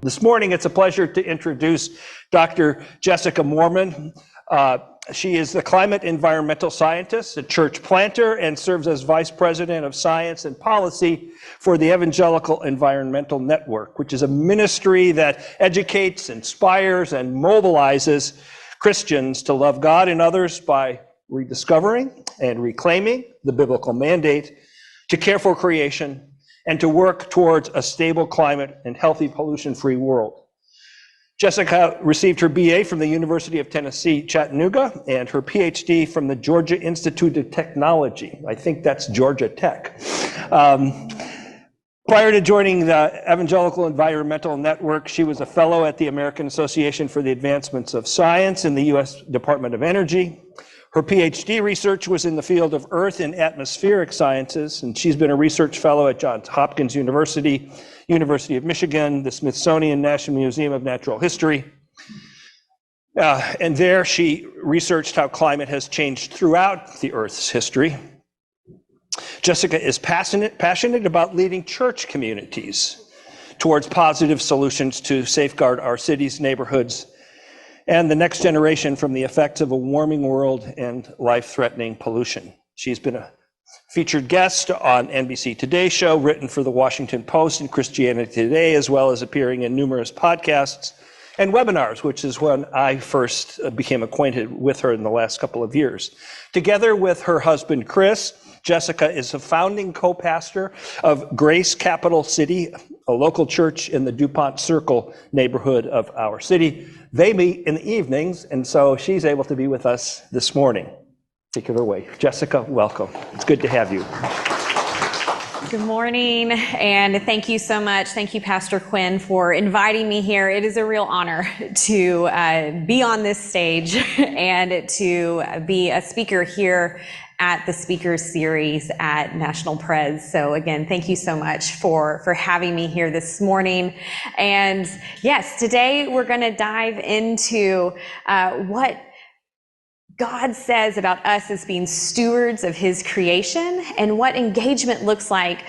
This morning, it's a pleasure to introduce Dr. Jessica Moerman. She is the climate environmental scientist, a church planter, and serves as Vice President of Science and Policy for the Evangelical Environmental Network, which is a ministry that educates, inspires, and mobilizes Christians to love God and others by rediscovering and reclaiming the biblical mandate to care for creation and to work towards a stable climate and healthy pollution-free world. Jessica received her BA from the University of Tennessee, Chattanooga, and her PhD from the Georgia Institute of Technology. I think that's Georgia Tech. Prior to joining the Evangelical Environmental Network, she was a fellow at the American Association for the Advancements of Science in the U.S. Department of Energy. Her PhD research was in the field of earth and atmospheric sciences, and she's been a research fellow at Johns Hopkins University, University of Michigan, the Smithsonian National Museum of Natural History. And there she researched how climate has changed throughout the Earth's history. Jessica is passionate about leading church communities towards positive solutions to safeguard our cities, neighborhoods, and the next generation from the effects of a warming world and life-threatening pollution. She's been a featured guest on NBC Today show, written for the Washington Post and Christianity Today, as well as appearing in numerous podcasts and webinars, which is when I first became acquainted with her in the last couple of years. Together with her husband, Chris, Jessica is a founding co-pastor of Grace Capital City, a local church in the DuPont Circle neighborhood of our city. They meet in the evenings, and so she's able to be with us this morning. Take it away. Jessica, welcome. It's good to have you. Good morning, and thank you so much. Thank you, Pastor Quinn, for inviting me here. It is a real honor to be on this stage and to be a speaker here at the Speakers Series at National Pres. So again, thank you so much for having me here this morning. And yes, today we're going to dive into what God says about us as being stewards of His creation and what engagement looks like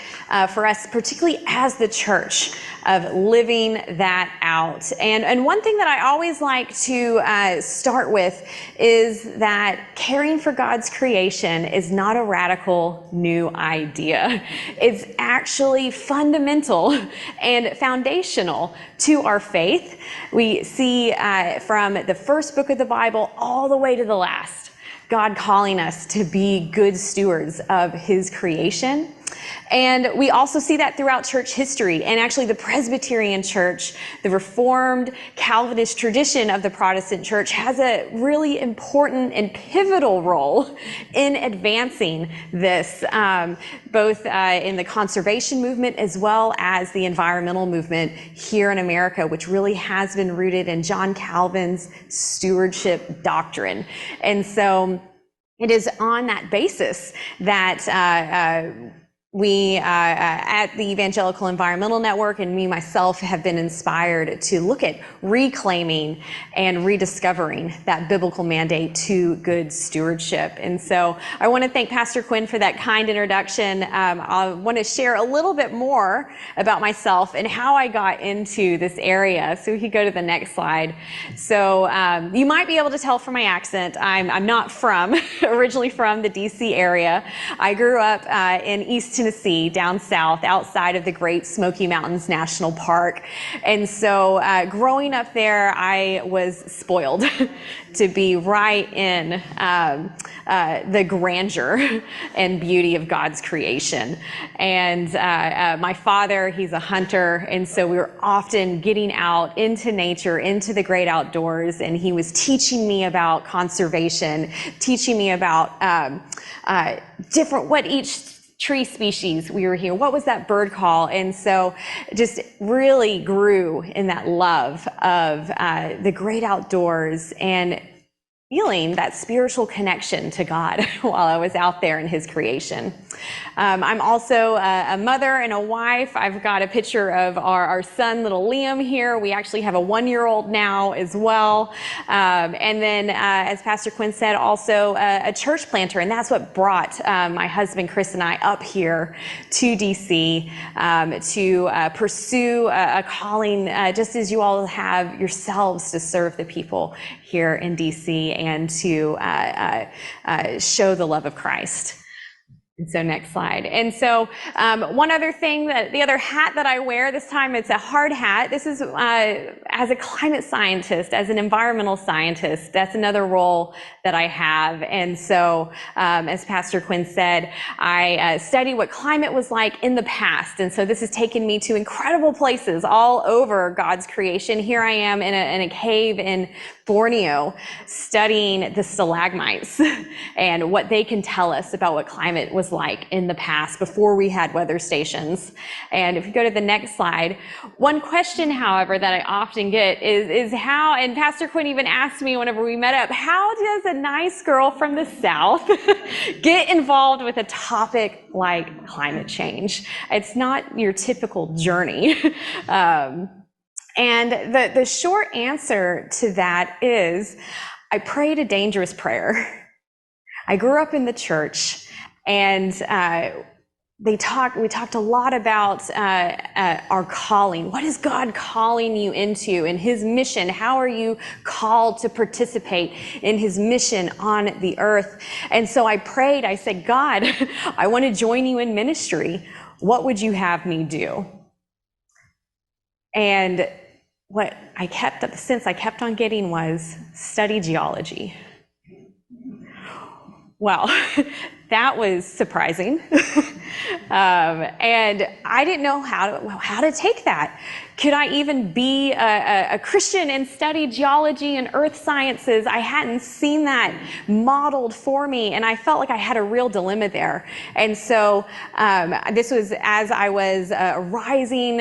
for us, particularly as the church, of living that out. And one thing that I always like to start with is that caring for God's creation is not a radical new idea. It's actually fundamental and foundational to our faith. We see from the first book of the Bible all the way to the last, God calling us to be good stewards of His creation. And we also see that throughout church history. And actually the Presbyterian Church, the Reformed Calvinist tradition of the Protestant Church, has a really important and pivotal role in advancing this, both in the conservation movement as well as the environmental movement here in America, which really has been rooted in John Calvin's stewardship doctrine. And so it is on that basis that we at the Evangelical Environmental Network and me myself have been inspired to look at reclaiming and rediscovering that biblical mandate to good stewardship. And so I want to thank Pastor Quinn for that kind introduction. I want to share a little bit more about myself and how I got into this area. So we could go to the next slide. So you might be able to tell from my accent, I'm not originally from the DC area. I grew up in East Tennessee, down south, outside of the Great Smoky Mountains National Park. And so growing up there, I was spoiled to be right in the grandeur and beauty of God's creation. And my father, he's a hunter, and so we were often getting out into nature, into the great outdoors, and he was teaching me about conservation, teaching me about what each tree species we were here, what was that bird call? And so just really grew in that love of the great outdoors and feeling that spiritual connection to God while I was out there in his creation. I'm also a mother and a wife. I've got a picture of our son, little Liam, here. We actually have a 1-year-old now as well. And then, as Pastor Quinn said, also a church planter. And that's what brought my husband, Chris, and I up here to DC to pursue a calling, just as you all have yourselves, to serve the people here in DC and to show the love of Christ. And so next slide. And so one other thing, that the other hat that I wear, this time it's a hard hat. This is as a climate scientist, as an environmental scientist. That's another role that I have. And so as Pastor Quinn said, I study what climate was like in the past. And so this has taken me to incredible places all over God's creation. Here I am in a cave in Borneo studying the stalagmites and what they can tell us about what climate was like in the past before we had weather stations. And if you go to the next slide, one question, however, that I often get is how, and Pastor Quinn even asked me whenever we met up, how does a nice girl from the South get involved with a topic like climate change? It's not your typical journey. And the short answer to that is, I prayed a dangerous prayer. I grew up in the church, and we talked a lot about our calling. What is God calling you into in his mission? How are you called to participate in his mission on the earth? And so I prayed, I said, God, I want to join you in ministry. What would you have me do? And what I kept on getting was study geology. Well, that was surprising. And I didn't know how to take that. Could I even be a Christian and study geology and earth sciences? I hadn't seen that modeled for me, and I felt like I had a real dilemma there. And so this was as I was a rising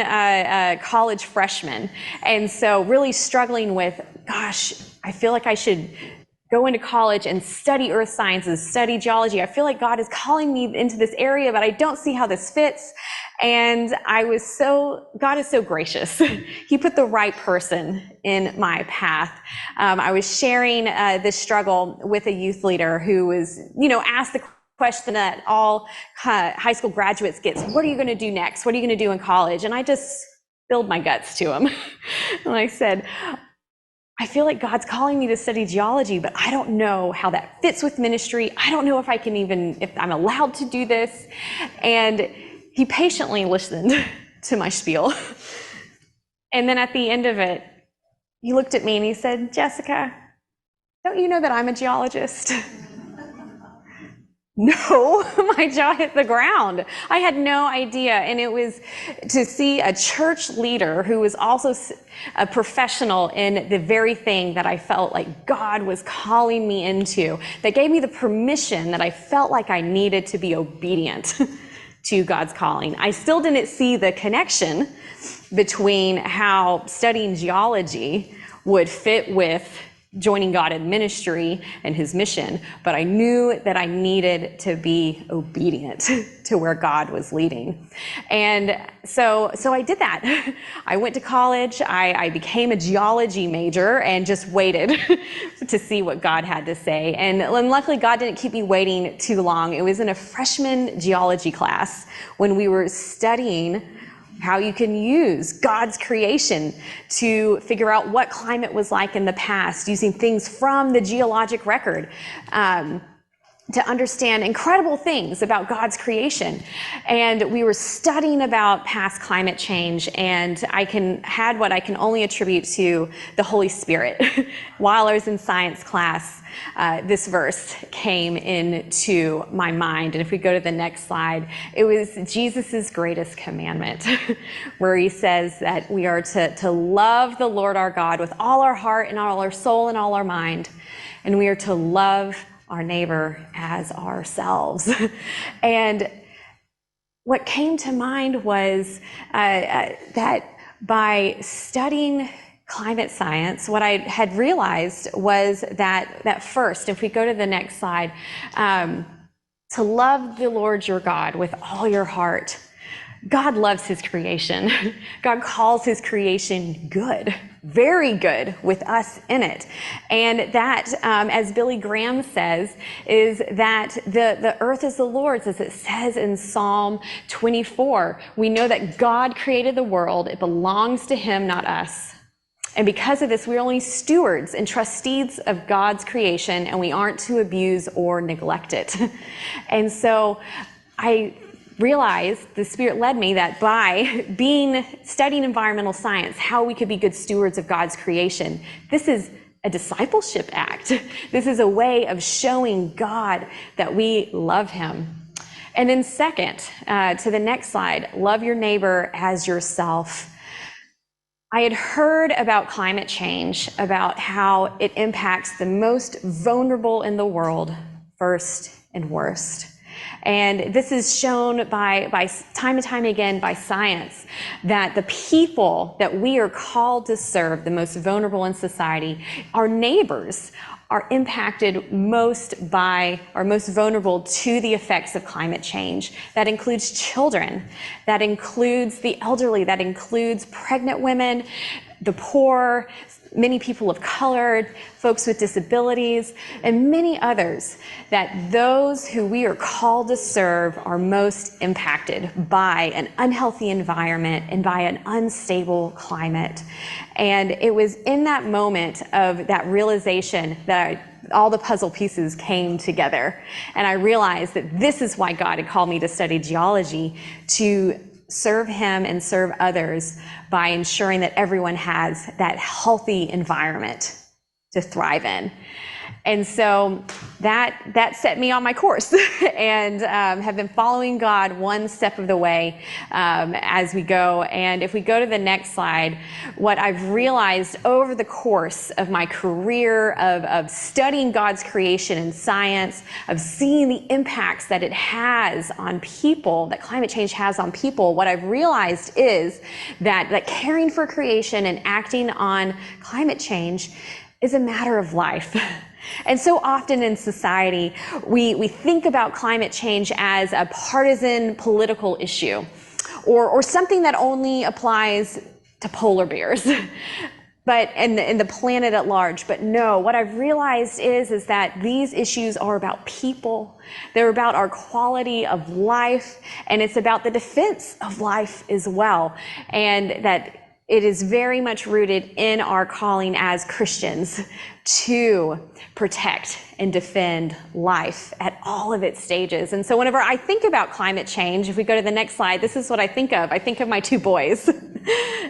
college freshman, and so really struggling with, gosh, I feel like I should go into college and study earth sciences, study geology. I feel like God is calling me into this area, but I don't see how this fits. And God is so gracious. He put the right person in my path. I was sharing this struggle with a youth leader who was, asked the question that all high school graduates get. What are you going to do next? What are you going to do in college? And I just spilled my guts to him. And I said, I feel like God's calling me to study geology, but I don't know how that fits with ministry. I don't know if I'm allowed to do this. And he patiently listened to my spiel. And then at the end of it, he looked at me and he said, Jessica, don't you know that I'm a geologist? No, my jaw hit the ground. I had no idea. And it was to see a church leader who was also a professional in the very thing that I felt like God was calling me into, that gave me the permission that I felt like I needed to be obedient to God's calling. I still didn't see the connection between how studying geology would fit with joining God in ministry and his mission, but I knew that I needed to be obedient to where God was leading. And so I did that. I went to college, I became a geology major and just waited to see what God had to say. And luckily God didn't keep me waiting too long. It was in a freshman geology class when we were studying how you can use God's creation to figure out what climate was like in the past, using things from the geologic record to understand incredible things about God's creation. And we were studying about past climate change, and had what I can only attribute to the Holy Spirit. While I was in science class, this verse came into my mind. And if we go to the next slide, it was Jesus's greatest commandment, where he says that we are to love the Lord our God with all our heart and all our soul and all our mind. And we are to love our neighbor as ourselves. And what came to mind was that by studying climate science, what I had realized was that first, if we go to the next slide, to love the Lord your God with all your heart. God loves his creation. God calls his creation good, very good, with us in it. And that, as Billy Graham says, is that the earth is the Lord's, as it says in Psalm 24. We know that God created the world. It belongs to him, not us. And because of this, we're only stewards and trustees of God's creation, and we aren't to abuse or neglect it. And so I realized, the Spirit led me, that by studying environmental science, how we could be good stewards of God's creation, this is a discipleship act. This is a way of showing God that we love him. And then second, to the next slide, love your neighbor as yourself. I had heard about climate change, about how it impacts the most vulnerable in the world first and worst. And this is shown by time and time again by science, that the people that we are called to serve, the most vulnerable in society, our neighbors, are impacted most vulnerable to the effects of climate change. That includes children, that includes the elderly, that includes pregnant women, the poor, many people of color, folks with disabilities, and many others, that those who we are called to serve are most impacted by an unhealthy environment and by an unstable climate. And it was in that moment of that realization that all the puzzle pieces came together. And I realized that this is why God had called me to study geology, to serve him and serve others by ensuring that everyone has that healthy environment to thrive in. And so that set me on my course, and have been following God one step of the way as we go. And if we go to the next slide, what I've realized over the course of my career of studying God's creation and science, of seeing the impacts that it has on people, that climate change has on people, what I've realized is that caring for creation and acting on climate change is a matter of life. And so often in society, we think about climate change as a partisan political issue, or something that only applies to polar bears, but and the planet at large. But no, what I've realized is that these issues are about people. They're about our quality of life, and it's about the defense of life as well. And that it is very much rooted in our calling as Christians to protect and defend life at all of its stages. And so whenever I think about climate change, if we go to the next slide, this is what I think of. I think of my two boys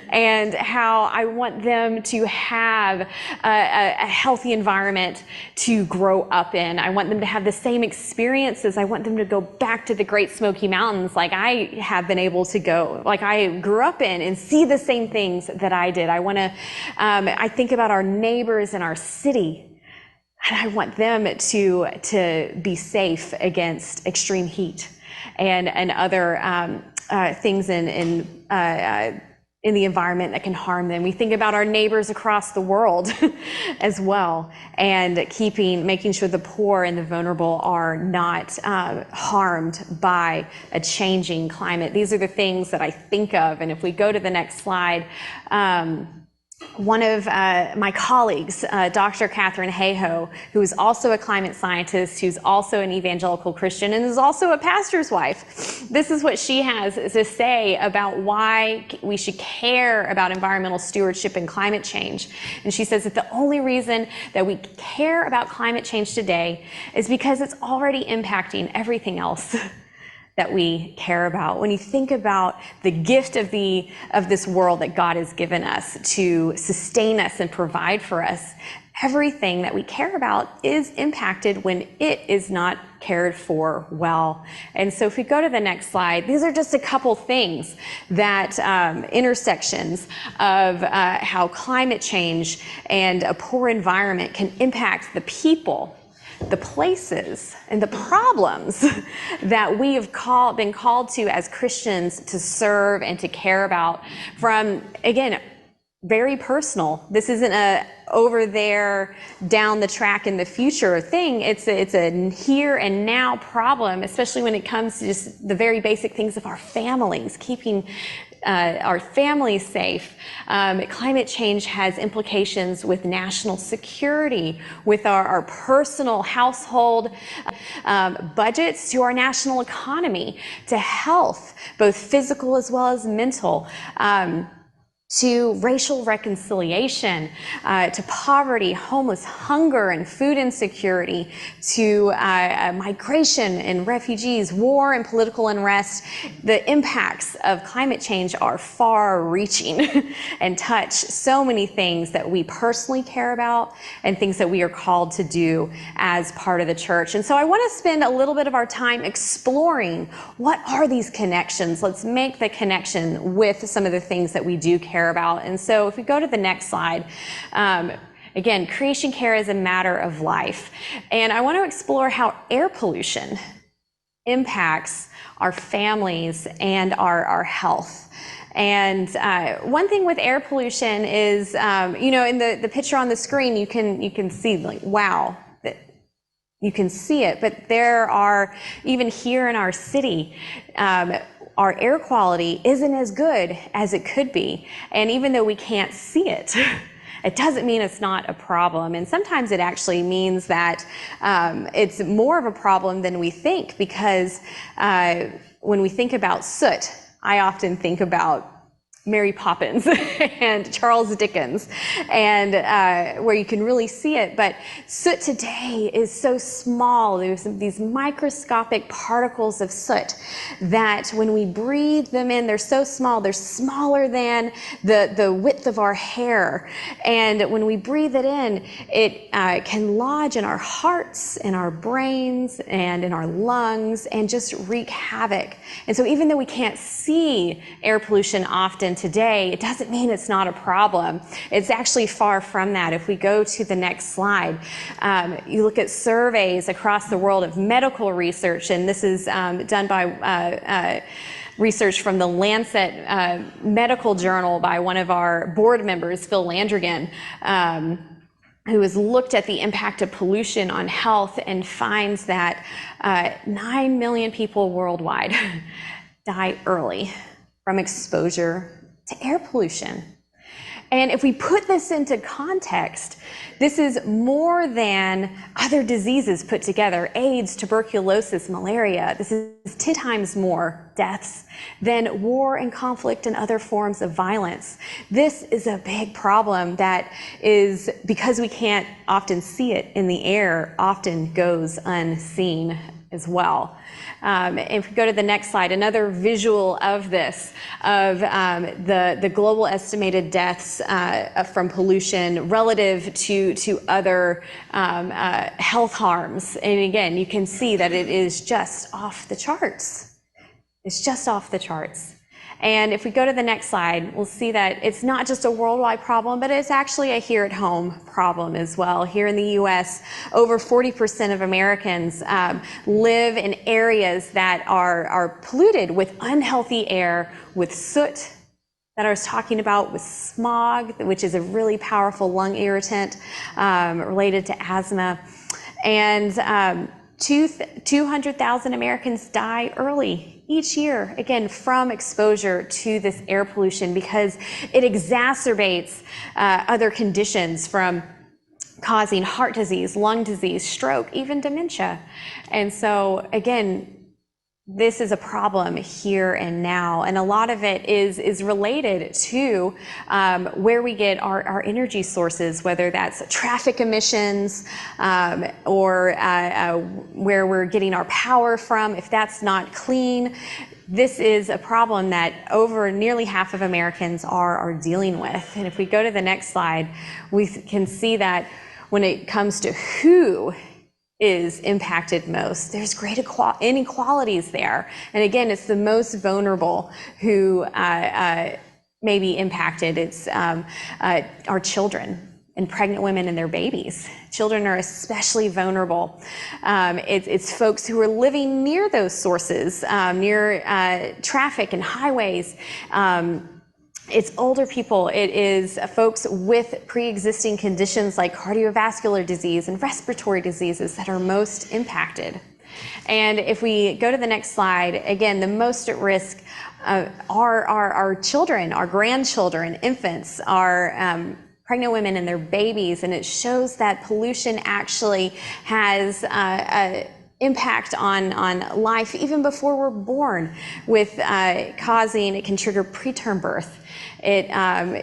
and how I want them to have a healthy environment to grow up in. I want them to have the same experiences. I want them to go back to the Great Smoky Mountains like I have been able to go, like I grew up in, and see the same things that I did. I think about our neighbors in our city, and I want them to be safe against extreme heat and other things in the environment that can harm them. We think about our neighbors across the world as well, and making sure the poor and the vulnerable are not harmed by a changing climate. These are the things that I think of. And if we go to the next slide, one of my colleagues, Dr. Catherine Hayhoe, who is also a climate scientist, who's also an evangelical Christian, and is also a pastor's wife. This is what she has to say about why we should care about environmental stewardship and climate change. And she says that the only reason that we care about climate change today is because it's already impacting everything else that we care about. When you think about the gift of this world that God has given us to sustain us and provide for us, everything that we care about is impacted when it is not cared for well. And so if we go to the next slide, these are just a couple things that intersections of how climate change and a poor environment can impact the people, the places, and the problems that we have been called to as Christians to serve and to care about, from, again, very personal. This isn't a over there, down the track in the future thing. It's a here and now problem, especially when it comes to just the very basic things of our families, keeping our families safe. Climate change has implications with national security, with our personal household budgets, to our national economy, to health, both physical as well as mental. To racial reconciliation, to poverty, homeless, hunger, and food insecurity, to migration and refugees, war and political unrest. The impacts of climate change are far-reaching and touch so many things that we personally care about and things that we are called to do as part of the church. And so I want to spend a little bit of our time exploring what are these connections. Let's make the connection with some of the things that we do care about. And so if we go to the next slide, again, creation care is a matter of life. And I want to explore how air pollution impacts our families and our health. And one thing with air pollution is, in the picture on the screen, you can see, like, wow, you can see it, but there are, even here in our city, our air quality isn't as good as it could be. And even though we can't see it, it doesn't mean it's not a problem. And sometimes it actually means that it's more of a problem than we think, because when we think about soot, I often think about Mary Poppins and Charles Dickens, and where you can really see it. But soot today is so small. There's these microscopic particles of soot that when we breathe them in, they're so small, they're smaller than the width of our hair. And when we breathe it in, it can lodge in our hearts, in our brains, and in our lungs, and just wreak havoc. And so even though we can't see air pollution often today, it doesn't mean it's not a problem. It's actually far from that. If we go to the next slide, you look at surveys across the world of medical research, and this is done by research from the Lancet Medical Journal by one of our board members, Phil Landrigan, who has looked at the impact of pollution on health and finds that 9 million people worldwide die early from exposure to air pollution. And if we put this into context, this is more than other diseases put together: AIDS, tuberculosis, malaria. This is 10 times more deaths than war and conflict and other forms of violence. This is a big problem that is, because we can't often see it in the air, often goes unseen as well. If we go to the next slide, another visual of this, of the global estimated deaths from pollution relative to other health harms. And again, you can see that it is just off the charts. It's just off the charts. And if we go to the next slide, we'll see that it's not just a worldwide problem, but it's actually a here-at-home problem as well. Here in the U.S., over 40% of Americans live in areas that are polluted with unhealthy air, with soot that I was talking about, with smog, which is a really powerful lung irritant related to asthma. And 200,000 Americans die early each year, again, from exposure to this air pollution, because it exacerbates other conditions, from causing heart disease, lung disease, stroke, even dementia. And so, again, this is a problem here and now, and a lot of it is related to where we get our energy sources, whether that's traffic emissions or where we're getting our power from. If that's not clean, this is a problem that over nearly half of Americans are dealing with. And if we go to the next slide, we can see that when it comes to who is impacted most, there's great inequalities there. And again, it's the most vulnerable who may be impacted. It's our children and pregnant women and their babies. Children are especially vulnerable. It's folks who are living near those sources, near traffic and highways, It's older people, it is folks with pre-existing conditions like cardiovascular disease and respiratory diseases that are most impacted. And if we go to the next slide, again, the most at risk are our children, our grandchildren, infants, our pregnant women and their babies. And it shows that pollution actually has impact on life even before we're born, with causing, it can trigger preterm birth. It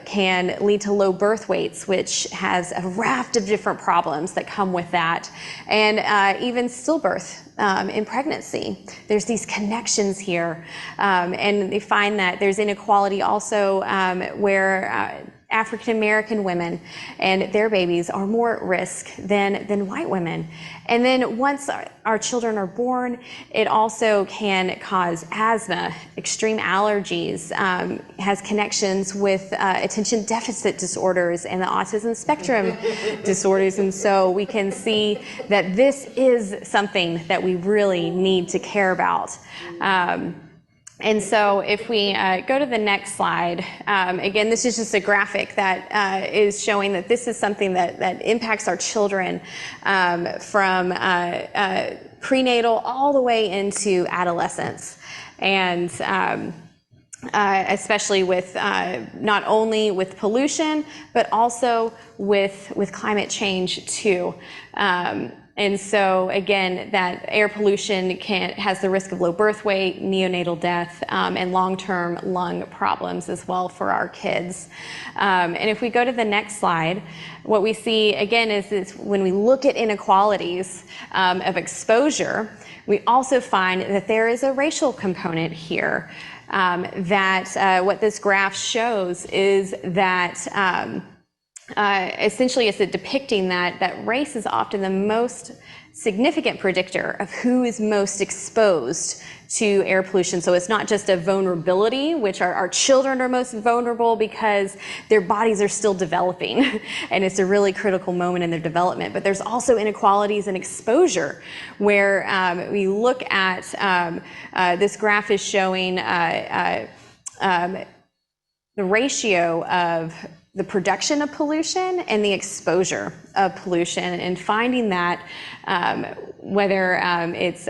can lead to low birth weights, which has a raft of different problems that come with that, and even stillbirth in pregnancy. There's these connections here, and they find that there's inequality also where African American women and their babies are more at risk than white women. And then once our children are born, it also can cause asthma, extreme allergies, has connections with attention deficit disorders and the autism spectrum disorders. And so we can see that this is something that we really need to care about. And so if we go to the next slide, again, this is just a graphic that is showing that this is something that impacts our children from prenatal all the way into adolescence. And especially with not only with pollution, but also with climate change too. And so again, that air pollution has the risk of low birth weight, neonatal death, and long-term lung problems as well for our kids. And if we go to the next slide, what we see again is when we look at inequalities of exposure, we also find that there is a racial component here. That what this graph shows is that essentially it's depicting that race is often the most significant predictor of who is most exposed to air pollution. So it's not just a vulnerability, which our children are most vulnerable because their bodies are still developing and it's a really critical moment in their development, but there's also inequalities in exposure where we look at, this graph is showing the ratio of the production of pollution and the exposure of pollution, and finding that whether it's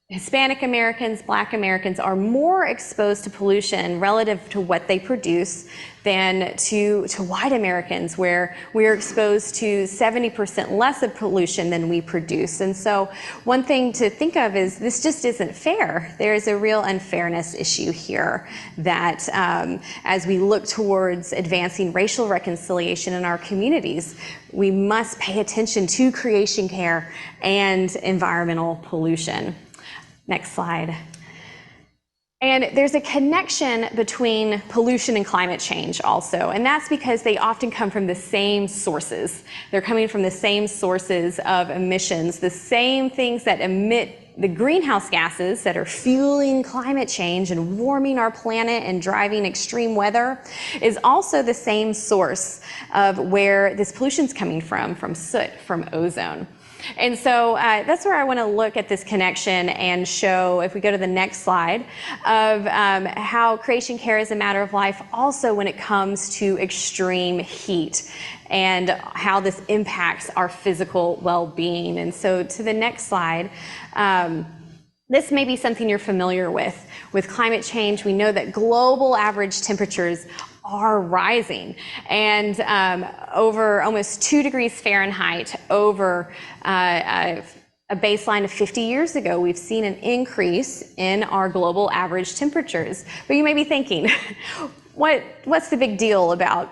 Hispanic Americans, Black Americans are more exposed to pollution relative to what they produce than to white Americans, where we're exposed to 70% less of pollution than we produce. And so one thing to think of is this just isn't fair. There is a real unfairness issue here that as we look towards advancing racial reconciliation in our communities, we must pay attention to creation care and environmental pollution. Next slide. And there's a connection between pollution and climate change also, and that's because they often come from the same sources. They're coming from the same sources of emissions, the same things that emit the greenhouse gases that are fueling climate change and warming our planet and driving extreme weather is also the same source of where this pollution's coming from soot, from ozone. And so that's where I want to look at this connection and show, if we go to the next slide, of how creation care is a matter of life also when it comes to extreme heat and how this impacts our physical well-being. And so to the next slide, this may be something you're familiar with. With climate change, we know that global average temperatures are rising, and over almost 2 degrees Fahrenheit over a baseline of 50 years ago, we've seen an increase in our global average temperatures. But you may be thinking, what's the big deal about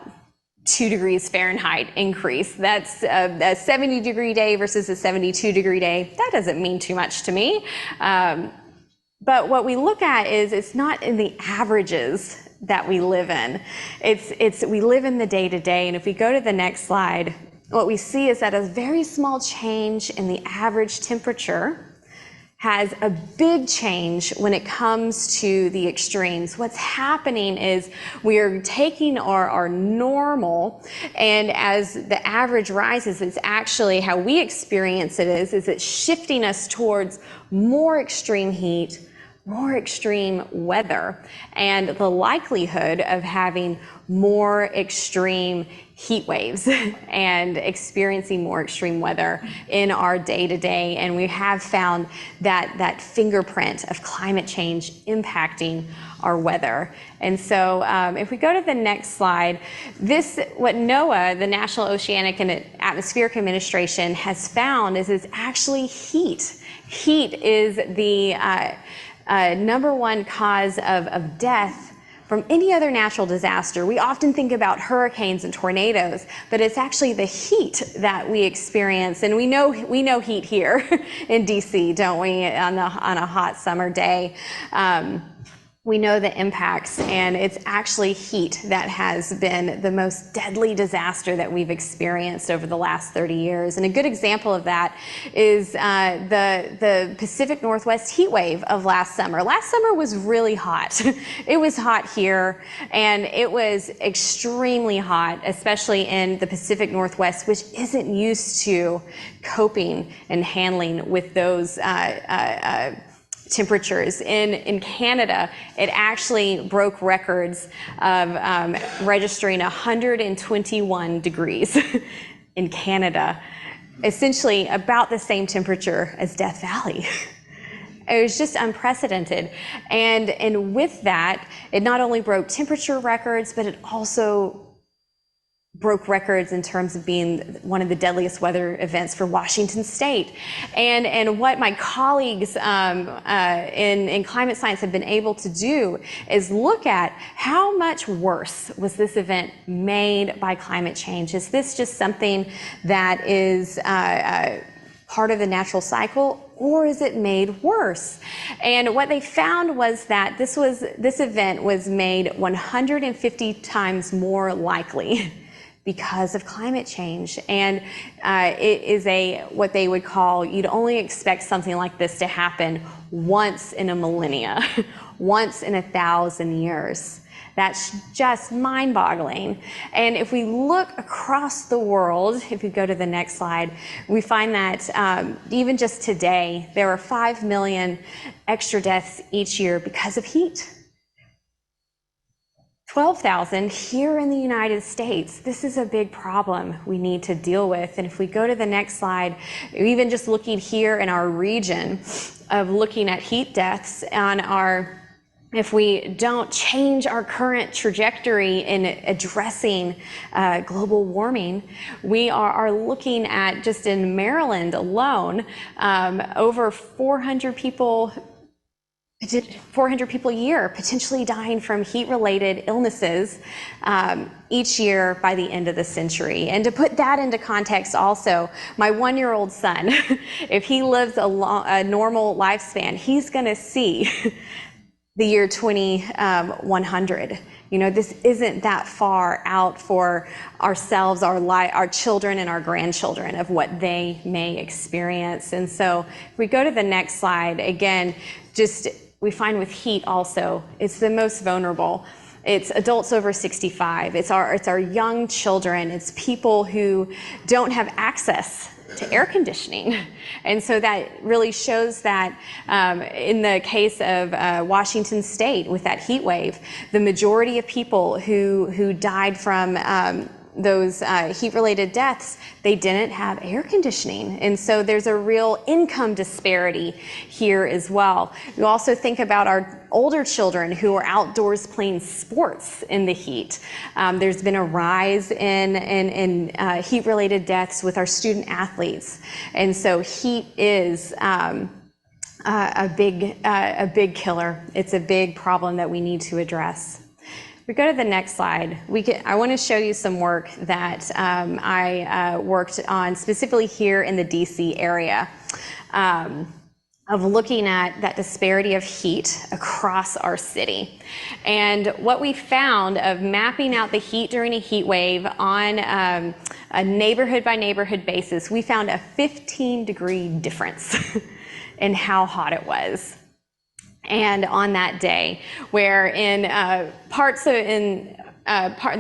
2 degrees Fahrenheit increase? That's a 70 degree day versus a 72 degree day. That doesn't mean too much to me. But what we look at is it's not in the averages that we live in. We live in the day-to-day, and if we go to the next slide, what we see is that a very small change in the average temperature has a big change when it comes to the extremes. What's happening is we are taking our normal, and as the average rises, it's actually how we experience it is it's shifting us towards more extreme heat, more extreme weather and the likelihood of having more extreme heat waves and experiencing more extreme weather in our day-to-day. And we have found that fingerprint of climate change impacting our weather. And so if we go to the next slide, what NOAA, the National Oceanic and Atmospheric Administration, has found is it's actually heat. Heat is the number one cause of death from any other natural disaster. We often think about hurricanes and tornadoes, but it's actually the heat that we experience. And we know heat here in DC, don't we, on a hot summer day. We know the impacts, and it's actually heat that has been the most deadly disaster that we've experienced over the last 30 years. And a good example of that is the Pacific Northwest heat wave of last summer. Last summer was really hot. It was hot here, and it was extremely hot, especially in the Pacific Northwest, which isn't used to coping and handling with those temperatures. In Canada, it actually broke records of registering 121 degrees in Canada, essentially about the same temperature as Death Valley. It was just unprecedented. And with that, it not only broke temperature records, but it also broke records in terms of being one of the deadliest weather events for Washington State. And what my colleagues in climate science have been able to do is look at how much worse was this event made by climate change. Is this just something that is part of the natural cycle, or is it made worse? And what they found was that this event was made 150 times more likely because of climate change. And it is what they would call, you'd only expect something like this to happen once in a millennia, once in 1,000 years. That's just mind-boggling. And if we look across the world, if you go to the next slide, we find that even just today, there are 5 million extra deaths each year because of heat. 12,000 here in the United States. This is a big problem we need to deal with. And if we go to the next slide, even just looking here in our region of looking at heat deaths if we don't change our current trajectory in addressing global warming, we are looking at, just in Maryland alone, over 400 people a year potentially dying from heat-related illnesses each year by the end of the century. And to put that into context also, my 1-year-old son, if he lives a normal lifespan, he's gonna see the year 2100. You know, this isn't that far out for ourselves, our children and our grandchildren, of what they may experience. And so if we go to the next slide, again, we find with heat also, it's the most vulnerable. It's adults over 65. It's our young children. It's people who don't have access to air conditioning. And so that really shows that in the case of Washington State with that heat wave, the majority of people who died from those heat-related deaths, they didn't have air conditioning. And so there's a real income disparity here as well. You also think about our older children who are outdoors playing sports in the heat. There's been a rise in heat-related deaths with our student athletes. And so heat is a big killer. It's a big problem that we need to address. We go to the next slide. I want to show you some work that I worked on specifically here in the DC area of looking at that disparity of heat across our city. And what we found of mapping out the heat during a heat wave on a neighborhood by neighborhood basis, we found a 15-degree difference in how hot it was. And on that day, where in the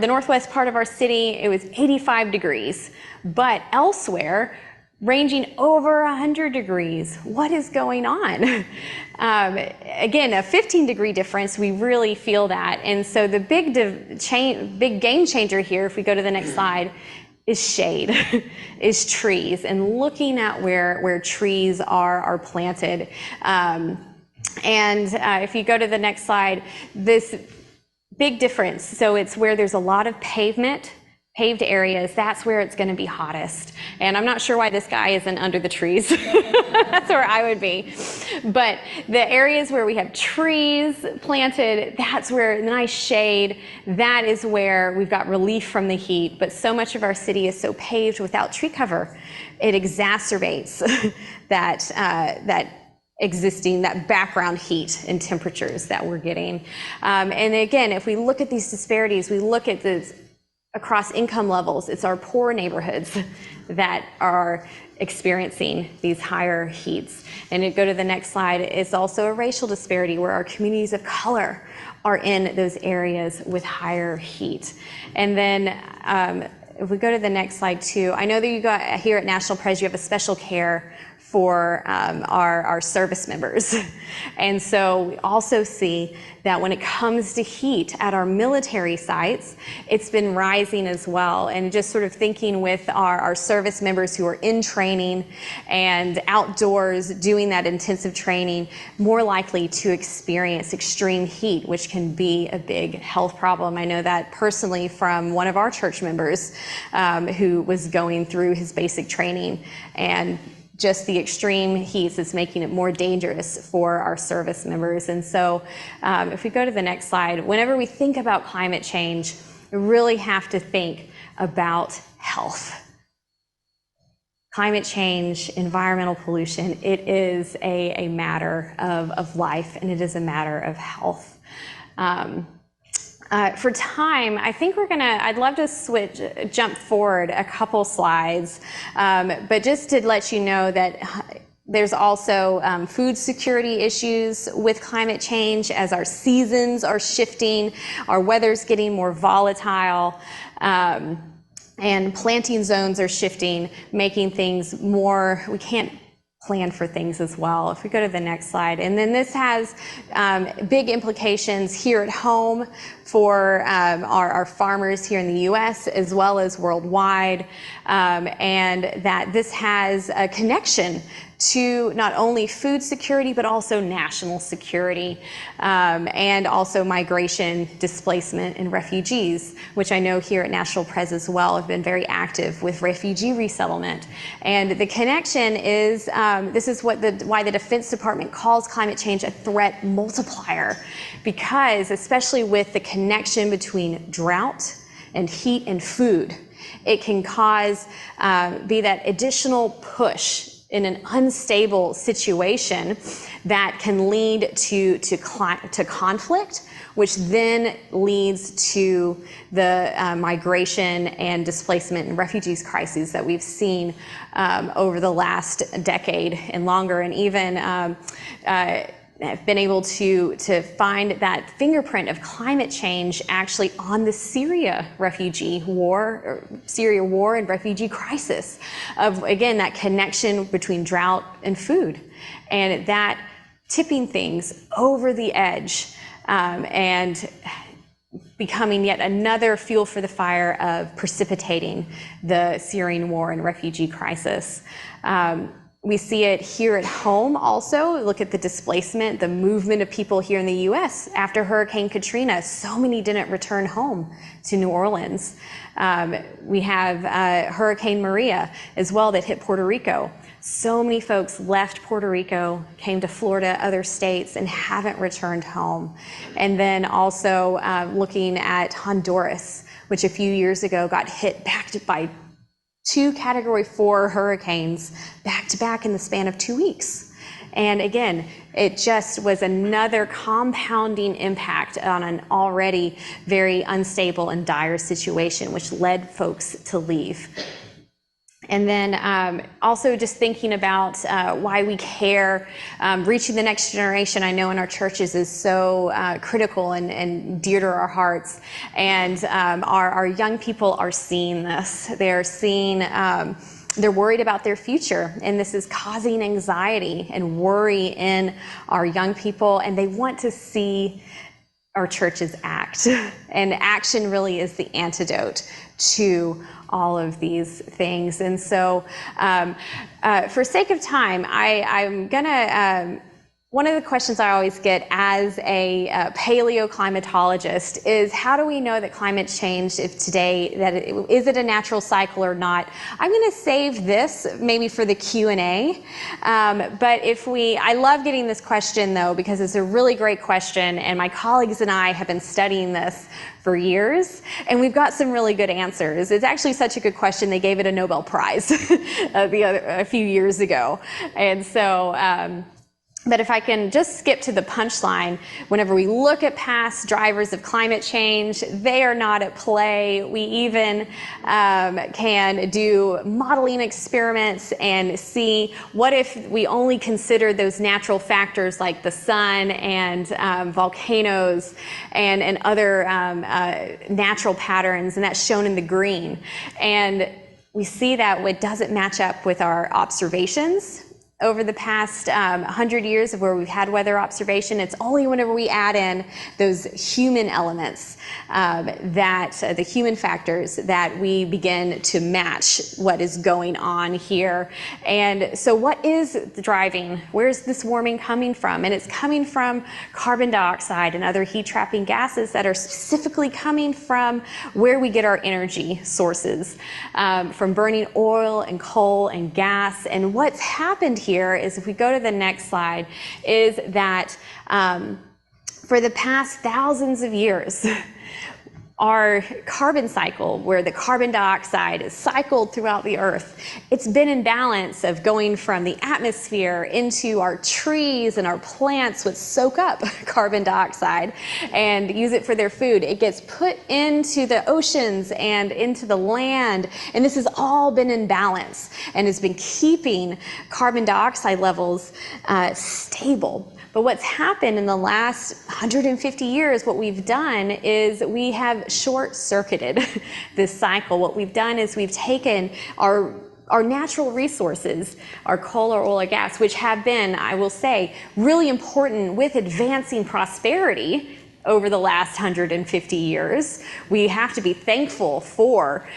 northwest part of our city, it was 85 degrees, but elsewhere, ranging over 100 degrees. What is going on? Again, a 15-degree difference, we really feel that. And so the big game changer here, if we go to the next slide, is shade, is trees, and looking at where trees are planted. If you go to the next slide, this big difference, so it's where there's a lot of paved areas, that's where it's going to be hottest. And I'm not sure why this guy isn't under the trees. That's where I would be. But the areas where we have trees planted, that's where nice shade, that is where we've got relief from the heat. But so much of our city is so paved without tree cover, it exacerbates that background heat and temperatures that we're getting. And again, if we look at these disparities, we look at this across income levels, it's our poor neighborhoods that are experiencing these higher heats. And to go to the next slide, it's also a racial disparity where our communities of color are in those areas with higher heat. And then if we go to the next slide too, I know that you got here at National Pres, you have a special care for our service members. And so we also see that when it comes to heat at our military sites, it's been rising as well. And just sort of thinking with our service members who are in training and outdoors doing that intensive training, more likely to experience extreme heat, which can be a big health problem. I know that personally from one of our church members who was going through his basic training, and just the extreme heat is making it more dangerous for our service members. And so if we go to the next slide, whenever we think about climate change, we really have to think about health. Climate change, environmental pollution, it is a matter of life, and it is a matter of health. For time, I think I'd love to jump forward a couple slides, but just to let you know that there's also food security issues with climate change as our seasons are shifting, our weather's getting more volatile, and planting zones are shifting, making things more, we can't plan for things as well. If we go to the next slide. And then this has big implications here at home for our farmers here in the US as well as worldwide, and that this has a connection to not only food security, but also national security, and also migration, displacement, and refugees, which I know here at National Pres as well have been very active with refugee resettlement. And the connection is, this is why the Defense Department calls climate change a threat multiplier, because especially with the connection between drought and heat and food, it can cause, be that additional push in an unstable situation that can lead to conflict, which then leads to the migration and displacement and refugees crises that we've seen over the last decade and longer, and even have been able to find that fingerprint of climate change actually on the Syria war and refugee crisis, of again that connection between drought and food, and that tipping things over the edge and becoming yet another fuel for the fire of precipitating the Syrian war and refugee crisis. We see it here at home also. Look at the displacement, the movement of people here in the US after Hurricane Katrina. So many didn't return home to New Orleans. We have Hurricane Maria as well that hit Puerto Rico. So many folks left Puerto Rico, came to Florida, other states, and haven't returned home. And then also looking at Honduras, which a few years ago got hit back by 2 Category 4 hurricanes back to back in the span of 2 weeks. And again, it just was another compounding impact on an already very unstable and dire situation, which led folks to leave. And then also just thinking about why we care, reaching the next generation, I know in our churches is so critical and dear to our hearts. And our young people are seeing this. They're seeing they're worried about their future, and this is causing anxiety and worry in our young people, and they want to see our churches act. And action really is the antidote to all of these things. And so for sake of time, I'm gonna, one of the questions I always get as a paleoclimatologist is, how do we know that climate change, if today, is it a natural cycle or not? I'm gonna save this maybe for the Q&A, but I love getting this question though, because it's a really great question, and my colleagues and I have been studying this for years, and we've got some really good answers. It's actually such a good question, they gave it a Nobel Prize a few years ago. And so, but if I can just skip to the punchline, whenever we look at past drivers of climate change, they are not at play. We even can do modeling experiments and see what if we only consider those natural factors like the sun and volcanoes and other natural patterns, and that's shown in the green. And we see that it doesn't match up with our observations over the past 100 years of where we've had weather observation. It's only whenever we add in those human elements, the human factors, that we begin to match what is going on here. And so what is driving? Where's this warming coming from? And it's coming from carbon dioxide and other heat-trapping gases that are specifically coming from where we get our energy sources, from burning oil and coal and gas. And what's happened here is, if we go to the next slide, is that for the past thousands of years, our carbon cycle, where the carbon dioxide is cycled throughout the earth, it's been in balance of going from the atmosphere into our trees and our plants, which soak up carbon dioxide and use it for their food. It gets put into the oceans and into the land, and this has all been in balance and has been keeping carbon dioxide levels stable. But what's happened in the last 150 years, what we've done is we have short-circuited this cycle. What we've done is we've taken our natural resources, our coal or oil or gas, which have been, I will say, really important with advancing prosperity over the last 150 years. We have to be thankful for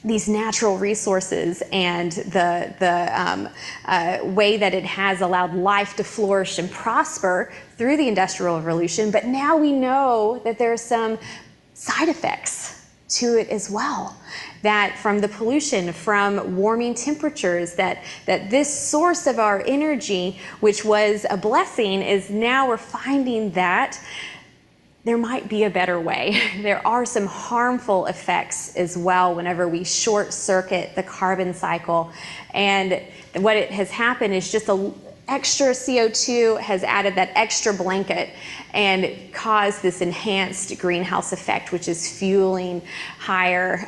these natural resources and the way that it has allowed life to flourish and prosper through the Industrial Revolution. But now we know that there are some side effects to it as well, that from the pollution, from warming temperatures, that this source of our energy, which was a blessing, is now we're finding that there might be a better way. There are some harmful effects as well whenever we short circuit the carbon cycle. And what it has happened is just extra CO2 has added that extra blanket and caused this enhanced greenhouse effect, which is fueling higher,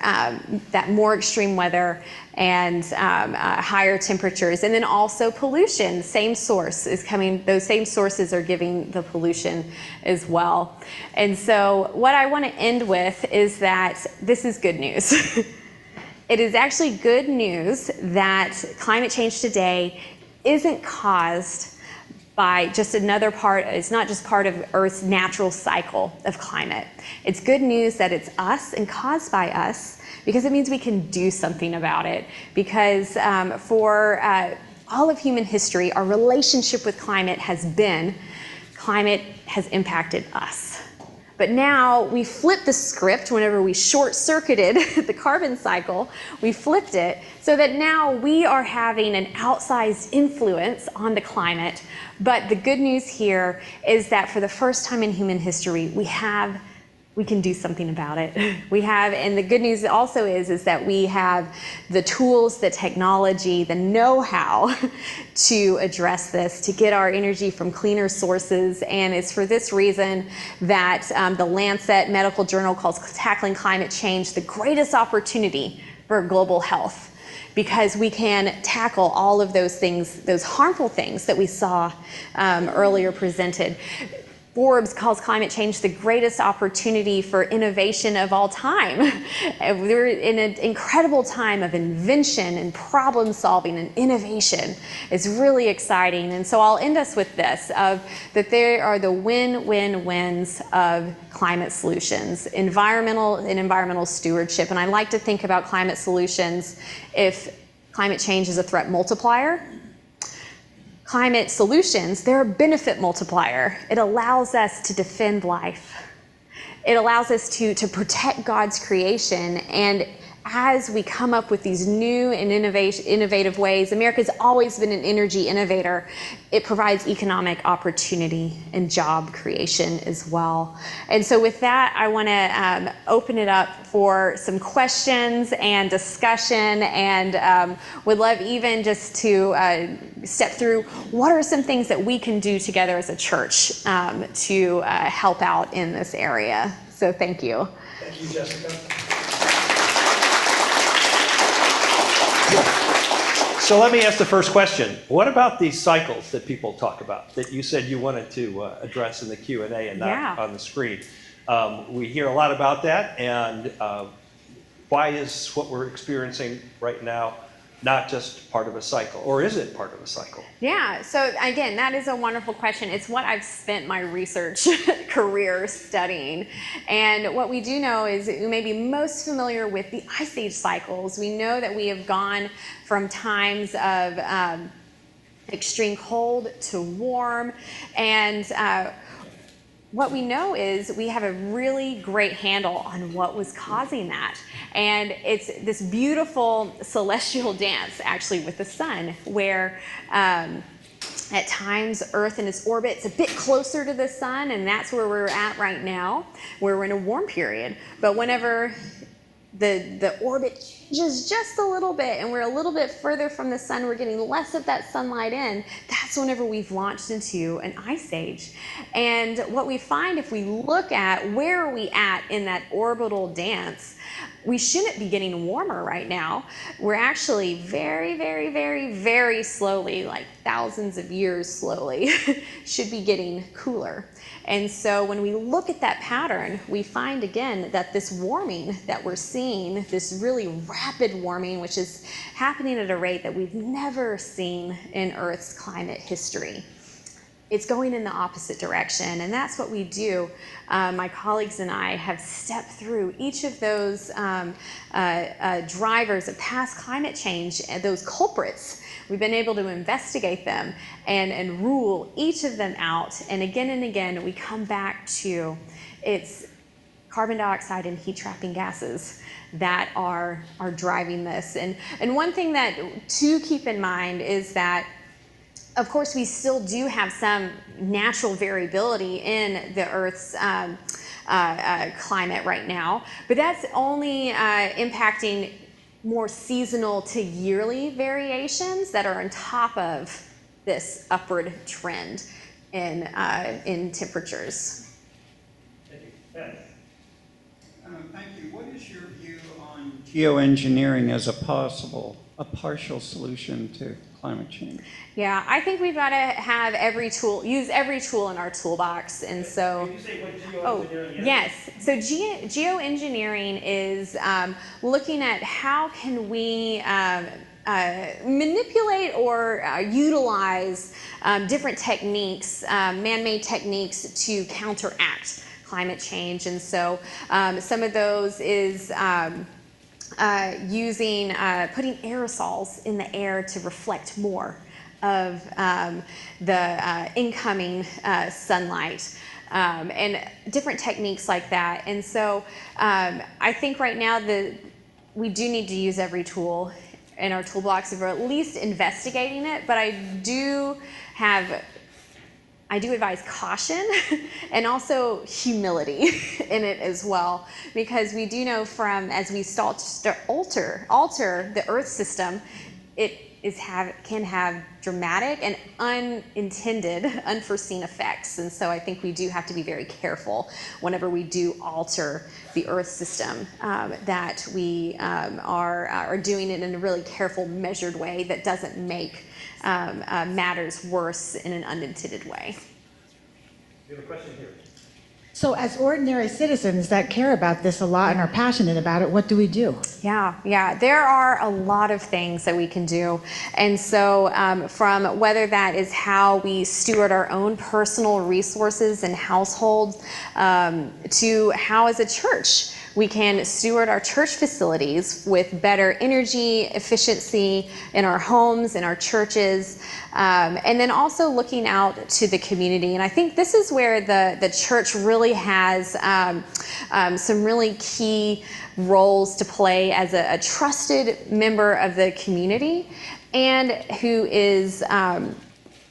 that more extreme weather and higher temperatures. And then also pollution, same source is coming, those same sources are giving the pollution as well. And so what I want to end with is that this is good news. It is actually good news that climate change today isn't caused by just another part, it's not just part of Earth's natural cycle of climate. It's good news that it's us and caused by us, because it means we can do something about it. Because for all of human history, our relationship with climate has impacted us. But now we flipped the script whenever we short-circuited the carbon cycle. We flipped it so that now we are having an outsized influence on the climate. But the good news here is that for the first time in human history, we can do something about it. And the good news also is that we have the tools, the technology, the know-how to address this, to get our energy from cleaner sources. And it's for this reason that the Lancet Medical Journal calls tackling climate change the greatest opportunity for global health, because we can tackle all of those things, those harmful things that we saw earlier presented. Forbes calls climate change the greatest opportunity for innovation of all time. We're in an incredible time of invention and problem solving and innovation. It's really exciting. And so I'll end us with this, that there are the win-win-wins of climate solutions, environmental stewardship. And I like to think about climate solutions if climate change is a threat multiplier. Climate solutions, they're a benefit multiplier. It allows us to defend life. It allows us to protect God's creation. And as we come up with these new and innovative ways, America's always been an energy innovator. It provides economic opportunity and job creation as well. And so with that, I want to open it up for some questions and discussion, and would love even just to step through what are some things that we can do together as a church to help out in this area. So thank you. Thank you, Jessica. So let me ask the first question. What about these cycles that people talk about that you said you wanted to address in the Q&A and not on the screen? We hear a lot about that, and why is what we're experiencing right now not just part of a cycle, or is it part of a cycle? Yeah, so again, that is a wonderful question. It's what I've spent my research career studying. And what we do know is we may be most familiar with the ice age cycles. We know that we have gone from times of extreme cold to warm, and what we know is we have a really great handle on what was causing that. And it's this beautiful celestial dance, actually, with the sun, where at times Earth in its orbit is a bit closer to the sun, and that's where we're at right now, where we're in a warm period. But whenever the orbit changes just a little bit and we're a little bit further from the sun, we're getting less of that sunlight in, that's whenever we've launched into an ice age. And what we find, if we look at where are we at in that orbital dance, we shouldn't be getting warmer right now. We're actually very, very, very, very slowly, like thousands of years slowly, should be getting cooler. And so when we look at that pattern, we find again that this warming that we're seeing, this really rapid warming, which is happening at a rate that we've never seen in Earth's climate history, it's going in the opposite direction. And that's what we do. My colleagues and I have stepped through each of those drivers of past climate change, those culprits. We've been able to investigate them and rule each of them out. And again, we come back to it's carbon dioxide and heat trapping gases that are driving this. And one thing that to keep in mind is that, of course, we still do have some natural variability in the Earth's climate right now, but that's only impacting more seasonal to yearly variations that are on top of this upward trend in temperatures. Thank you. Ben. Thank you. What is your view on geoengineering as a partial solution to climate change? Yeah, I think we've got to have use every tool in our toolbox. And so, Can you say what geoengineering is? Yes. So geoengineering is looking at how can we manipulate or utilize different techniques, man-made techniques to counteract climate change. And so some of those is putting aerosols in the air to reflect more of the incoming sunlight, and different techniques like that. And so I think right now we do need to use every tool in our toolbox, if we're at least investigating it, but I do advise caution and also humility in it as well, because we do know as we start to alter the Earth system, it can have dramatic and unintended, unforeseen effects. And so I think we do have to be very careful whenever we do alter the Earth system, that we are doing it in a really careful, measured way that doesn't make matters worse in an unintended way. We have a question here. So as ordinary citizens that care about this a lot and are passionate about it, what do we do? Yeah, there are a lot of things that we can do. And so from whether that is how we steward our own personal resources and households, to how as a church we can steward our church facilities with better energy efficiency in our homes, in our churches, and then also looking out to the community. And I think this is where the church really has some really key roles to play as a trusted member of the community, and who is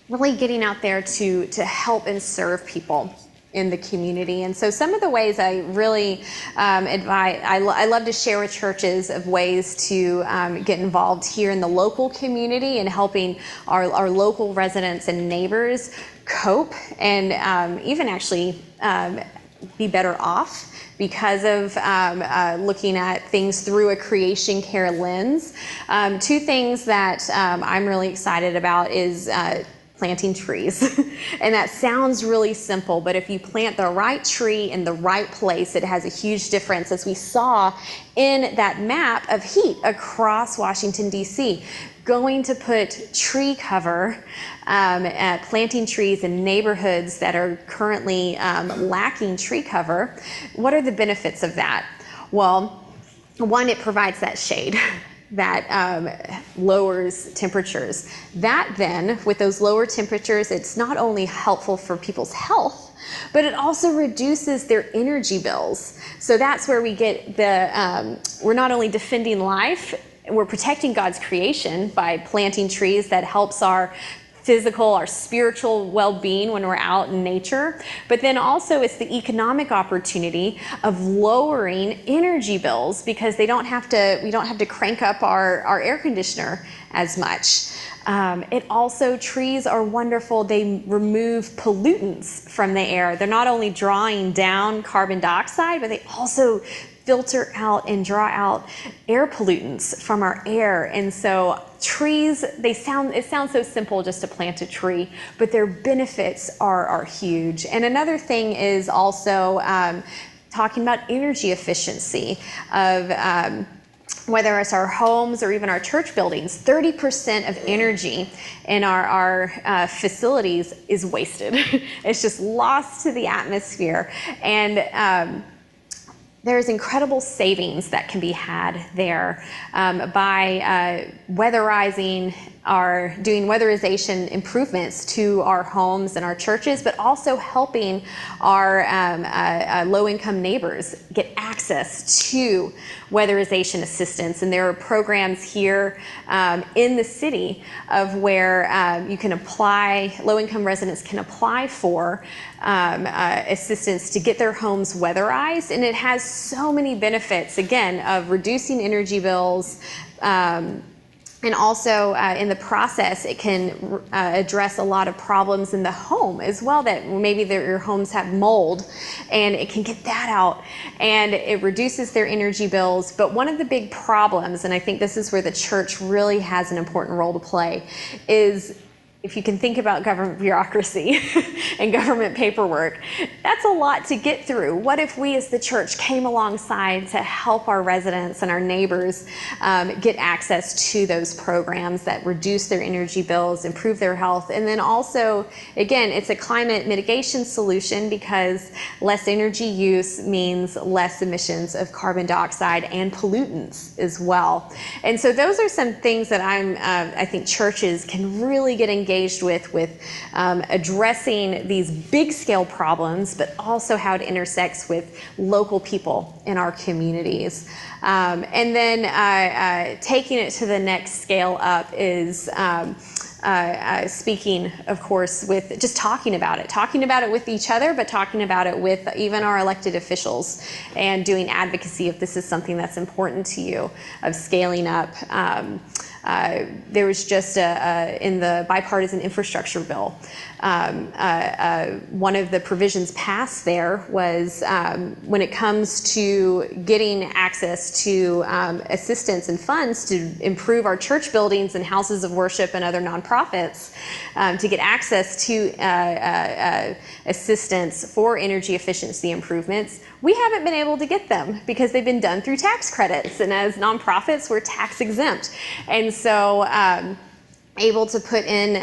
really getting out there to help and serve people in the community. And so some of the ways I really advise, I love to share with churches of ways to get involved here in the local community and helping our local residents and neighbors cope and even actually be better off because of looking at things through a creation care lens. Two things that I'm really excited about is planting trees. And that sounds really simple, but if you plant the right tree in the right place, it has a huge difference, as we saw in that map of heat across Washington, D.C. Going to put tree cover, planting trees in neighborhoods that are currently lacking tree cover. What are the benefits of that? Well, one, it provides that shade that lowers temperatures. That then, with those lower temperatures, it's not only helpful for people's health, but it also reduces their energy bills. So that's where we get we're not only defending life, we're protecting God's creation by planting trees that helps our physical, our spiritual well-being when we're out in nature, but then also it's the economic opportunity of lowering energy bills because we don't have to crank up our air conditioner as much. It also, trees are wonderful. They remove pollutants from the air. They're not only drawing down carbon dioxide, but they also filter out and draw out air pollutants from our air. And so trees, it sounds so simple just to plant a tree, but their benefits are huge. And another thing is also talking about energy efficiency of whether it's our homes or even our church buildings. 30% of energy in our facilities is wasted. It's just lost to the atmosphere. And there's incredible savings that can be had there by weatherizing doing weatherization improvements to our homes and our churches, but also helping our low-income neighbors get access to weatherization assistance. And there are programs here in the city of where you can apply, low-income residents can apply for assistance to get their homes weatherized. And it has so many benefits, again, of reducing energy bills, and also in the process, it can address a lot of problems in the home as well, that maybe your homes have mold, and it can get that out, and it reduces their energy bills. But one of the big problems, and I think this is where the church really has an important role to play, is if you can think about government bureaucracy and government paperwork, that's a lot to get through. What if we as the church came alongside to help our residents and our neighbors get access to those programs that reduce their energy bills, improve their health, and then also, again, it's a climate mitigation solution because less energy use means less emissions of carbon dioxide and pollutants as well. And so those are some things that I think churches can really get engaged with addressing these big scale problems, but also how it intersects with local people in our communities. And then taking it to the next scale up is speaking, of course, with just talking about it with each other, but talking about it with even our elected officials and doing advocacy if this is something that's important to you, of scaling up there was just in the bipartisan infrastructure bill, one of the provisions passed there was when it comes to getting access to assistance and funds to improve our church buildings and houses of worship and other nonprofits, to get access to assistance for energy efficiency improvements, we haven't been able to get them because they've been done through tax credits. And as nonprofits, we're tax exempt. And so able to put in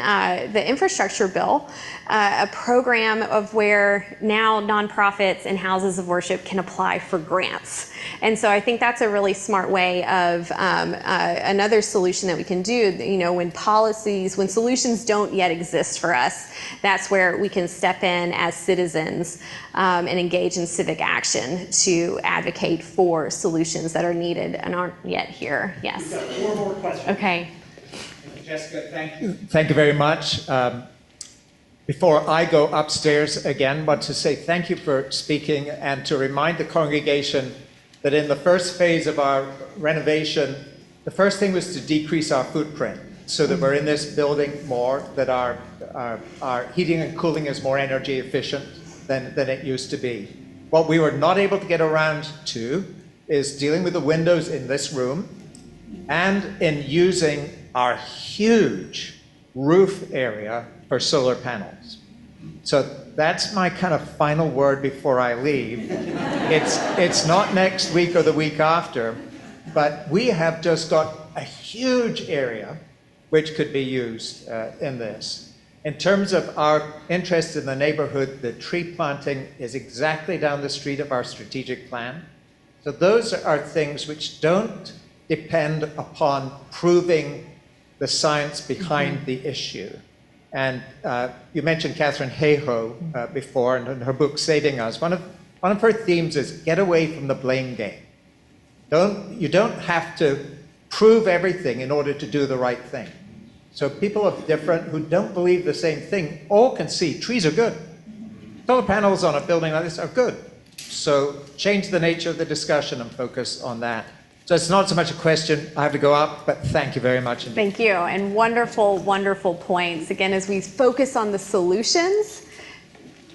the infrastructure bill, a program of where now nonprofits and houses of worship can apply for grants. And so I think that's a really smart way of another solution that we can do. You know, when solutions don't yet exist for us, that's where we can step in as citizens and engage in civic action to advocate for solutions that are needed and aren't yet here. Yes. We've got 4 more questions. Okay. Jessica, thank you. Thank you very much. Before I go upstairs again, I want to say thank you for speaking and to remind the congregation that in the first phase of our renovation, the first thing was to decrease our footprint so that we're in this building more, that our heating and cooling is more energy efficient than it used to be. What we were not able to get around to is dealing with the windows in this room and in using our huge roof area for solar panels. So that's my kind of final word before I leave. It's not next week or the week after, but we have just got a huge area which could be used in this. In terms of our interest in the neighborhood, the tree planting is exactly down the street of our strategic plan. So those are things which don't depend upon proving the science behind the issue. And you mentioned Catherine Hayhoe before, and in her book, Saving Us, one of her themes is get away from the blame game. You don't have to prove everything in order to do the right thing. So people who don't believe the same thing all can see trees are good. Solar panels on a building like this are good. So change the nature of the discussion and focus on that. So it's not so much a question, I have to go up, but thank you very much indeed. Thank you, and wonderful, wonderful points. Again, as we focus on the solutions,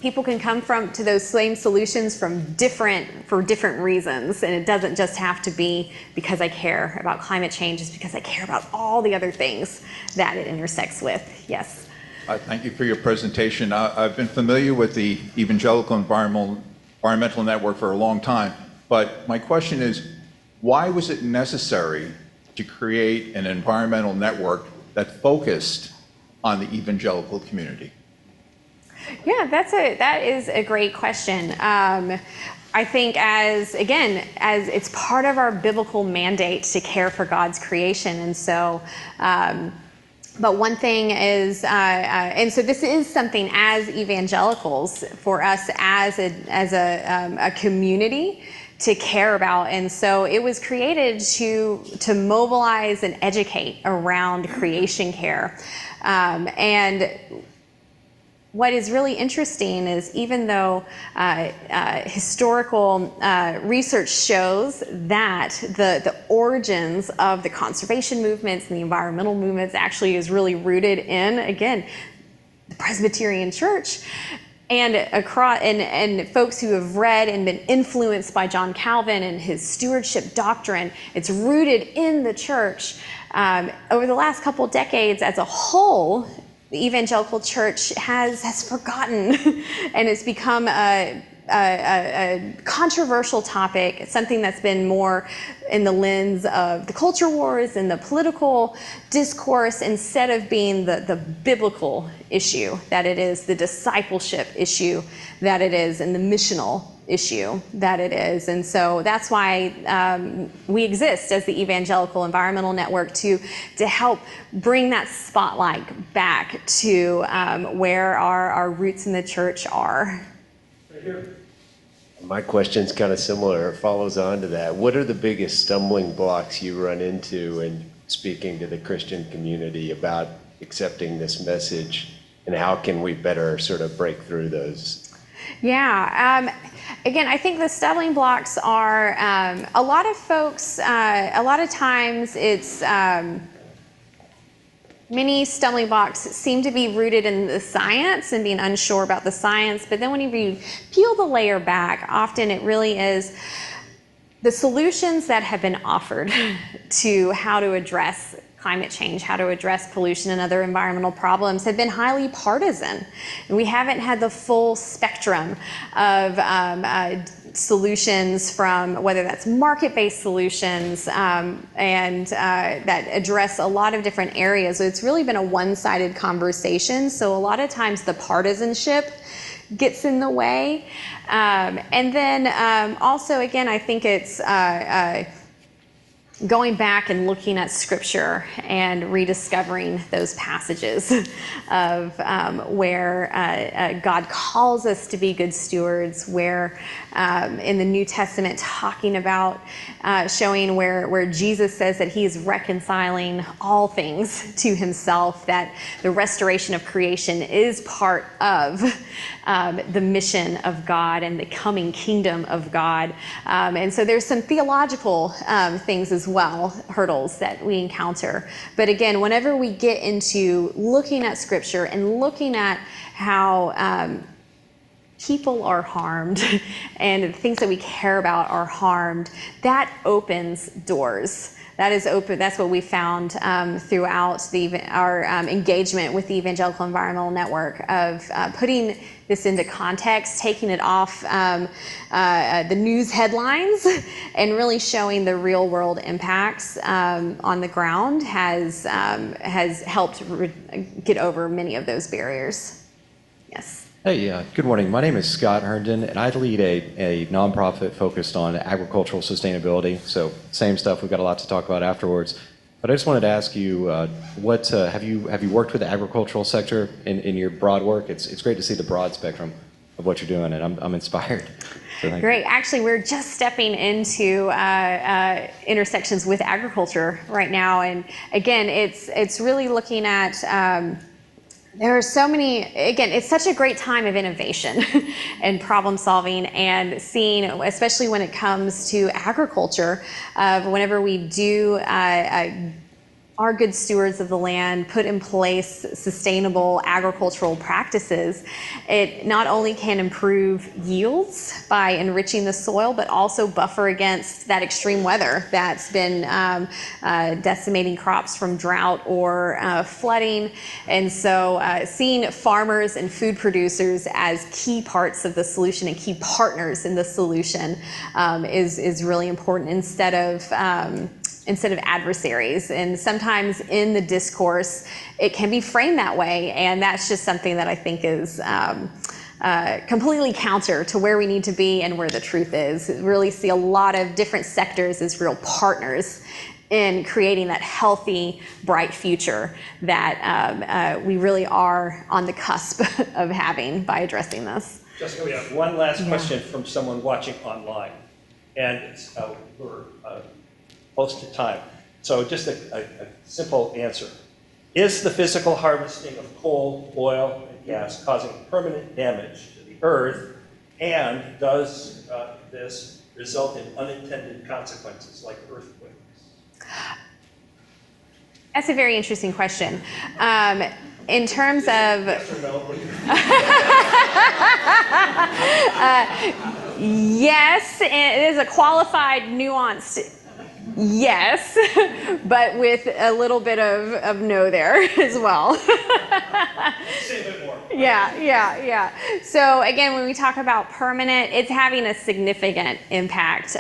people can come to those same solutions for different reasons, and it doesn't just have to be because I care about climate change, it's because I care about all the other things that it intersects with. Yes. Thank you for your presentation. I've been familiar with the Evangelical Environmental Network for a long time, but my question is, why was it necessary to create an environmental network that focused on the evangelical community? Yeah, that is a great question. I think as it's part of our biblical mandate to care for God's creation, and so. But one thing is, and so this is something as evangelicals for us as a community to care about, and so it was created to mobilize and educate around creation care. And what is really interesting is even though historical research shows that the origins of the conservation movements and the environmental movements actually is really rooted in, again, the Presbyterian Church. And folks who have read and been influenced by John Calvin and his stewardship doctrine, it's rooted in the church. Over the last couple decades as a whole, the evangelical church has forgotten and it's become a controversial topic. It's something that's been more in the lens of the culture wars and the political discourse instead of being the biblical issue that it is, the discipleship issue that it is, and the missional issue that it is. And so that's why we exist as the Evangelical Environmental Network to help bring that spotlight back to where our roots in the church are. Right here. My question's kind of similar. It follows on to that. What are the biggest stumbling blocks you run into in speaking to the Christian community about accepting this message, and how can we better sort of break through those? Yeah. Again, I think the stumbling blocks are a lot of folks, a lot of times it's Many stumbling blocks seem to be rooted in the science and being unsure about the science, but then when you peel the layer back, often it really is the solutions that have been offered to how to address climate change, how to address pollution and other environmental problems have been highly partisan. And we haven't had the full spectrum of solutions, from whether that's market-based solutions and that address a lot of different areas. So it's really been a one-sided conversation. So a lot of times the partisanship gets in the way. And then also, again, I think it's going back and looking at Scripture and rediscovering those passages of where God calls us to be good stewards, where in the New Testament talking about showing where Jesus says that he is reconciling all things to himself, that the restoration of creation is part of the mission of God and the coming kingdom of God. And so there's some theological things as well, hurdles that we encounter. But again, whenever we get into looking at Scripture and looking at how people are harmed and the things that we care about are harmed, that opens doors. That is open. That's what we found throughout our engagement with the Evangelical Environmental Network, of putting this into context, taking it off the news headlines, and really showing the real world impacts on the ground has helped get over many of those barriers. Yes. Hey, good morning. My name is Scott Herndon, and I lead a nonprofit focused on agricultural sustainability. So same stuff. We've got a lot to talk about afterwards. But I just wanted to ask you, what have you worked with the agricultural sector in your broad work? It's great to see the broad spectrum of what you're doing, and I'm inspired. So Great. Actually, we're just stepping into intersections with agriculture right now, and again, it's really looking at. There are so many, again, it's such a great time of innovation and problem solving, and seeing, especially when it comes to agriculture, whenever we do are good stewards of the land, put in place sustainable agricultural practices, it not only can improve yields by enriching the soil, but also buffer against that extreme weather that's been decimating crops from drought or flooding. And so seeing farmers and food producers as key parts of the solution and key partners in the solution is really important, instead of adversaries. And sometimes in the discourse, it can be framed that way. And that's just something that I think is completely counter to where we need to be and where the truth is. Really see a lot of different sectors as real partners in creating that healthy, bright future that we really are on the cusp of having by addressing this. Jessica, we have one last question from someone watching online. And it's, we're close to time. So just a simple answer. Is the physical harvesting of coal, oil, and gas causing permanent damage to the earth? And does this result in unintended consequences like earthquakes? That's a very interesting question. In terms of... Yes or no? Yes, it is a qualified, nuanced yes, but with a little bit of no there as well. Say a bit more. Yeah. So again, when we talk about permanent, it's having a significant impact,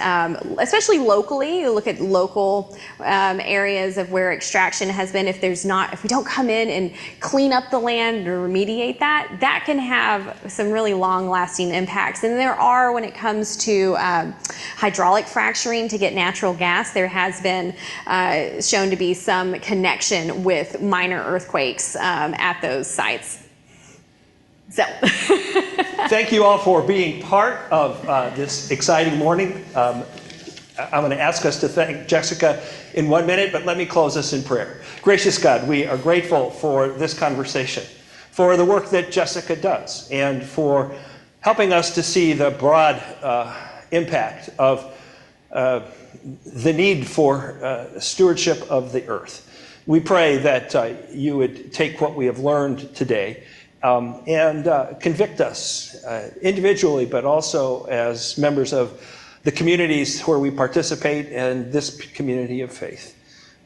especially locally. You look at local areas of where extraction has been. If we don't come in and clean up the land or remediate that, that can have some really long-lasting impacts. And there are, when it comes to hydraulic fracturing to get natural gas, there has been shown to be some connection with minor earthquakes at those sites. So. Thank you all for being part of this exciting morning. I'm going to ask us to thank Jessica in 1 minute, but let me close us in prayer. Gracious God, we are grateful for this conversation, for the work that Jessica does, and for helping us to see the broad impact of the need for stewardship of the earth. We pray that you would take what we have learned today and convict us individually, but also as members of the communities where we participate and this community of faith.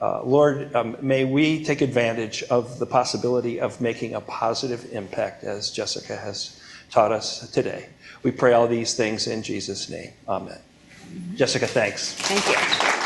Lord, may we take advantage of the possibility of making a positive impact as Jessica has taught us today. We pray all these things in Jesus' name. Amen. Jessica, thanks. Thank you.